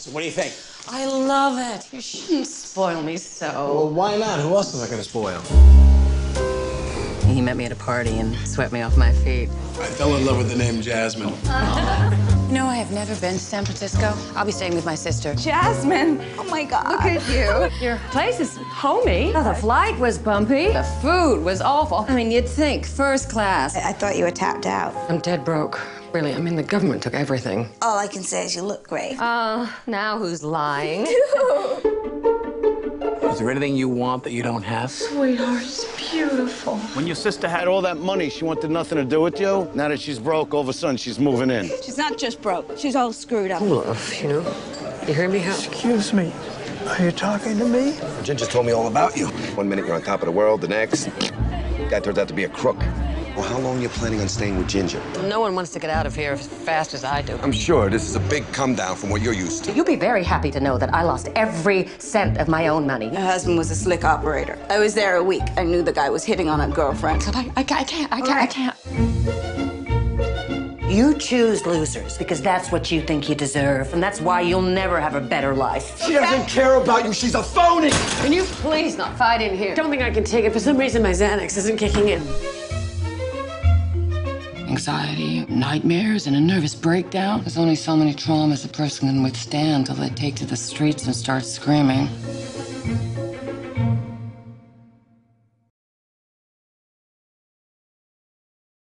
So what do you think? I love it. You shouldn't spoil me so. Well, why not? Who else am I gonna spoil? He met me at a party and swept me off my feet. I fell in love with the name Jasmine. You know, I have never been to San Francisco. I'll be staying with my sister. Jasmine! Oh my God. Look at you. Your place is homey. Oh, the flight was bumpy. The food was awful. I mean, you'd think first class. I thought you were tapped out. I'm dead broke. Really, I mean, the government took everything. All I can say is you look great. Now who's lying? Is there anything you want that you don't have? Sweetheart, it's beautiful. When your sister had all that money, she wanted nothing to do with you. Now that she's broke, all of a sudden she's moving in. She's not just broke. She's all screwed up. Love, you know? You hear me, Hal? Excuse me, are you talking to me? Ginger told me all about you. One minute you're on top of the world, the next, guy turns out to be a crook. Well, how long are you planning on staying with Ginger? No one wants to get out of here as fast as I do. I'm sure this is a big come down from what you're used to. You'll be very happy to know that I lost every cent of my own money. Her husband was a slick operator. I was there a week. I knew the guy was hitting on a girlfriend. I can't. You choose losers because that's what you think you deserve, and that's why you'll never have a better life. She doesn't care about you. She's a phony. Can you please not fight in here? Don't think I can take it. For some reason, my Xanax isn't kicking in. Anxiety, nightmares, and a nervous breakdown. There's only so many traumas a person can withstand till they take to the streets and start screaming.